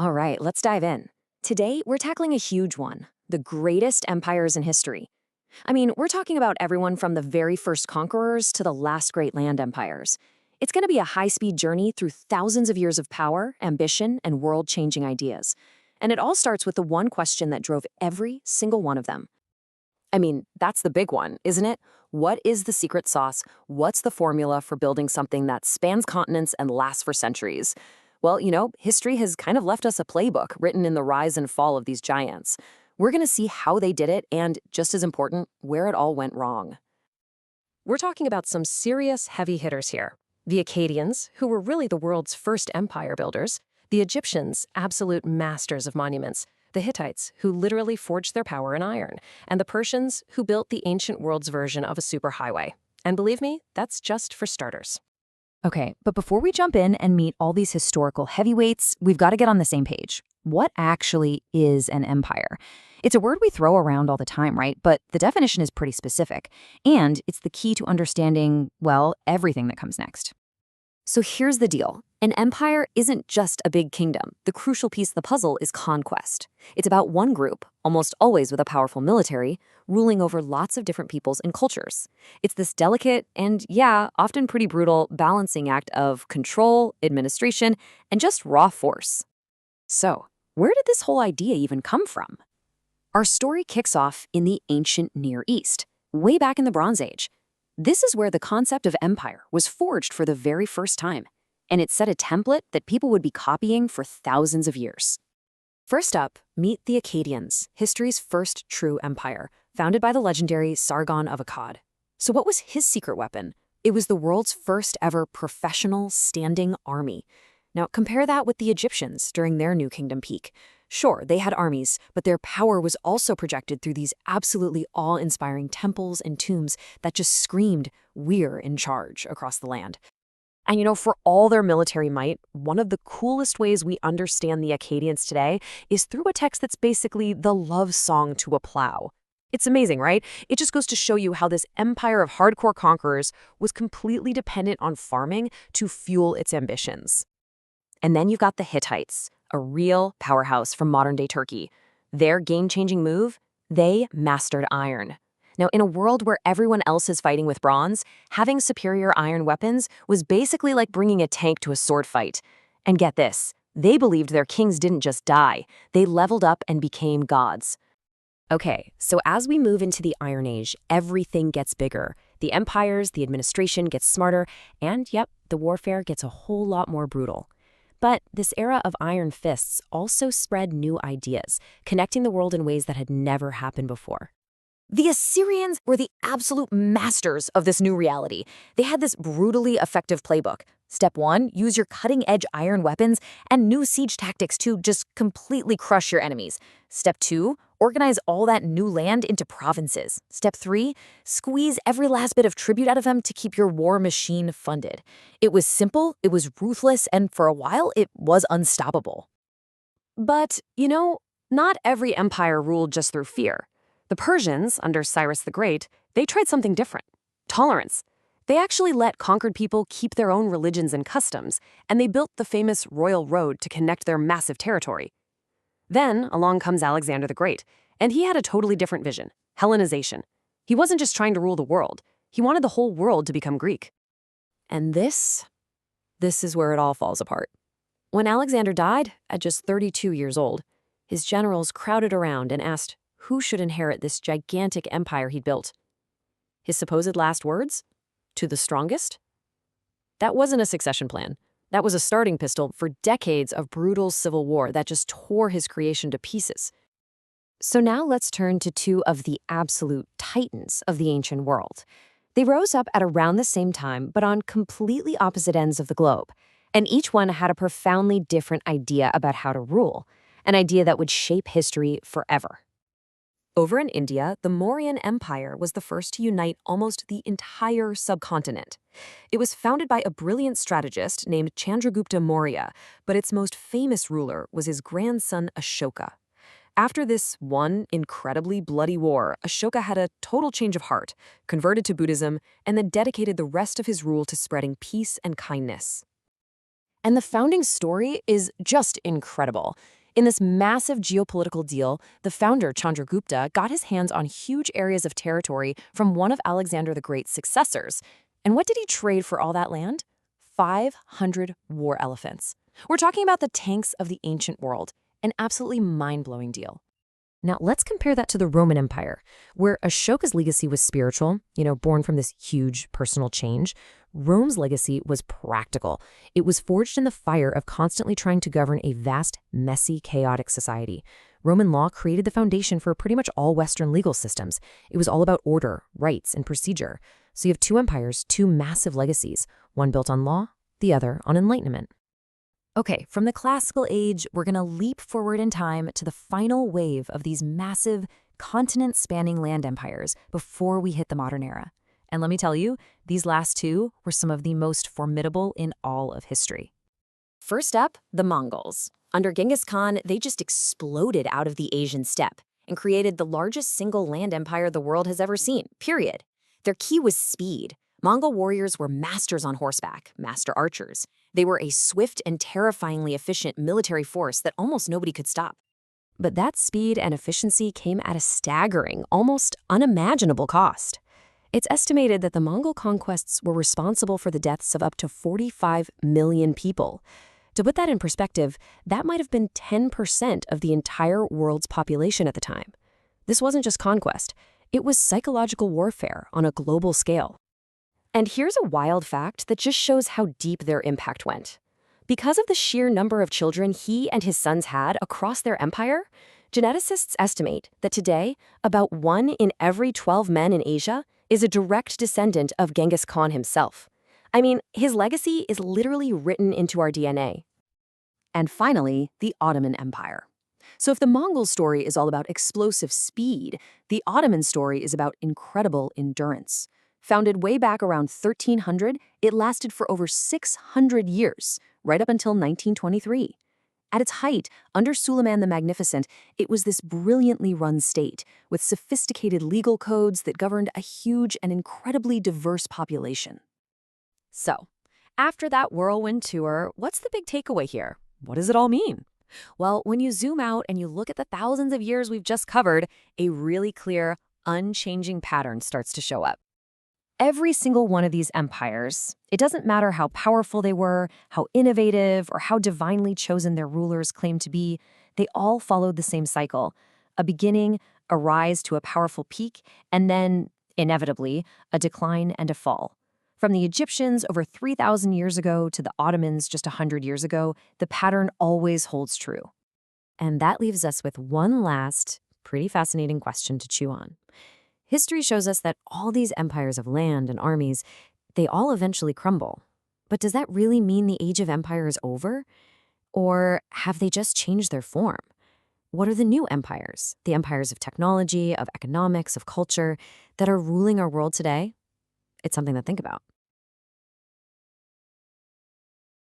All right, let's dive in. Today, we're tackling a huge one, the greatest empires in history. I mean, we're talking about everyone from the very first conquerors to the last great land empires. It's going to be a high speed journey through thousands of years of power, ambition, and world changing ideas. And it all starts with the one question that drove every single one of them. I mean, that's the big one, isn't it? What is the secret sauce? What's the formula for building something that spans continents and lasts for centuries? Well, history has kind of left us a playbook written in the rise and fall of these giants. We're going to see how they did it and, just as important, where it all went wrong. We're talking about some serious heavy hitters here. The Akkadians, who were really the world's first empire builders, the Egyptians, absolute masters of monuments, the Hittites, who literally forged their power in iron, and the Persians, who built the ancient world's version of a superhighway. And believe me, that's just for starters. Okay, but before we jump in and meet all these historical heavyweights, we've got to get on the same page. What actually is an empire? It's a word we throw around all the time, right? But the definition is pretty specific, and it's the key to understanding, well, everything that comes next. So here's the deal. An empire isn't just a big kingdom. The crucial piece of the puzzle is conquest. It's about one group, almost always with a powerful military, ruling over lots of different peoples and cultures. It's this delicate and, yeah, often pretty brutal balancing act of control, administration, and just raw force. So, where did this whole idea even come from? Our story kicks off in the ancient Near East, way back in the Bronze Age. This is where the concept of empire was forged for the very first time, and it set a template that people would be copying for thousands of years. First up, meet the Akkadians, history's first true empire, founded by the legendary Sargon of Akkad. So what was his secret weapon? It was the world's first ever professional standing army. Now compare that with the Egyptians during their New Kingdom peak. Sure, they had armies, but their power was also projected through these absolutely awe-inspiring temples and tombs that just screamed, "We're in charge," across the land. And for all their military might, one of the coolest ways we understand the Akkadians today is through a text that's basically the love song to a plow. It's amazing, right? It just goes to show you how this empire of hardcore conquerors was completely dependent on farming to fuel its ambitions. And then you've got the Hittites, a real powerhouse from modern-day Turkey. Their game-changing move? They mastered iron. Now, in a world where everyone else is fighting with bronze, having superior iron weapons was basically like bringing a tank to a sword fight. And get this, they believed their kings didn't just die, they leveled up and became gods. Okay, so as we move into the Iron Age, everything gets bigger. The empires, the administration gets smarter, and yep, the warfare gets a whole lot more brutal. But this era of iron fists also spread new ideas, connecting the world in ways that had never happened before. The Assyrians were the absolute masters of this new reality. They had this brutally effective playbook. Step 1, use your cutting-edge iron weapons and new siege tactics to just completely crush your enemies. Step 2, organize all that new land into provinces. Step 3, squeeze every last bit of tribute out of them to keep your war machine funded. It was simple, it was ruthless, and for a while, it was unstoppable. But, not every empire ruled just through fear. The Persians, under Cyrus the Great, they tried something different. Tolerance. They actually let conquered people keep their own religions and customs, and they built the famous Royal Road to connect their massive territory. Then along comes Alexander the Great, and he had a totally different vision, Hellenization. He wasn't just trying to rule the world, he wanted the whole world to become Greek. And this is where it all falls apart. When Alexander died, at just 32 years old, his generals crowded around and asked who should inherit this gigantic empire he'd built. His supposed last words? To the strongest? That wasn't a succession plan. That was a starting pistol for decades of brutal civil war that just tore his creation to pieces. So now let's turn to two of the absolute titans of the ancient world. They rose up at around the same time, but on completely opposite ends of the globe. And each one had a profoundly different idea about how to rule, an idea that would shape history forever. Over in India, the Mauryan Empire was the first to unite almost the entire subcontinent. It was founded by a brilliant strategist named Chandragupta Maurya, but its most famous ruler was his grandson Ashoka. After this one incredibly bloody war, Ashoka had a total change of heart, converted to Buddhism, and then dedicated the rest of his rule to spreading peace and kindness. And the founding story is just incredible. In this massive geopolitical deal, the founder, Chandragupta, got his hands on huge areas of territory from one of Alexander the Great's successors. And what did he trade for all that land? 500 war elephants. We're talking about the tanks of the ancient world, an absolutely mind-blowing deal. Now, let's compare that to the Roman Empire, where Ashoka's legacy was spiritual, born from this huge personal change. Rome's legacy was practical. It was forged in the fire of constantly trying to govern a vast, messy, chaotic society. Roman law created the foundation for pretty much all Western legal systems. It was all about order, rights, and procedure. So you have two empires, two massive legacies, one built on law, the other on enlightenment. Okay, from the classical age, we're going to leap forward in time to the final wave of these massive, continent-spanning land empires before we hit the modern era. And let me tell you, these last two were some of the most formidable in all of history. First up, the Mongols. Under Genghis Khan, they just exploded out of the Asian steppe and created the largest single land empire the world has ever seen, period. Their key was speed. Mongol warriors were masters on horseback, master archers. They were a swift and terrifyingly efficient military force that almost nobody could stop. But that speed and efficiency came at a staggering, almost unimaginable cost. It's estimated that the Mongol conquests were responsible for the deaths of up to 45 million people. To put that in perspective, that might have been 10% of the entire world's population at the time. This wasn't just conquest. It was psychological warfare on a global scale. And here's a wild fact that just shows how deep their impact went. Because of the sheer number of children he and his sons had across their empire, geneticists estimate that today, about 1 in every 12 men in Asia is a direct descendant of Genghis Khan himself. I mean, his legacy is literally written into our DNA. And finally, the Ottoman Empire. So if the Mongol story is all about explosive speed, the Ottoman story is about incredible endurance. Founded way back around 1300, it lasted for over 600 years, right up until 1923. At its height, under Suleiman the Magnificent, it was this brilliantly run state with sophisticated legal codes that governed a huge and incredibly diverse population. So, after that whirlwind tour, what's the big takeaway here? What does it all mean? Well, when you zoom out and you look at the thousands of years we've just covered, a really clear, unchanging pattern starts to show up. Every single one of these empires, it doesn't matter how powerful they were, how innovative, or how divinely chosen their rulers claimed to be, they all followed the same cycle. A beginning, a rise to a powerful peak, and then, inevitably, a decline and a fall. From the Egyptians over 3,000 years ago to the Ottomans just 100 years ago, the pattern always holds true. And that leaves us with one last, pretty fascinating question to chew on. History shows us that all these empires of land and armies, they all eventually crumble. But does that really mean the age of empire is over? Or have they just changed their form? What are the new empires, the empires of technology, of economics, of culture, that are ruling our world today? It's something to think about.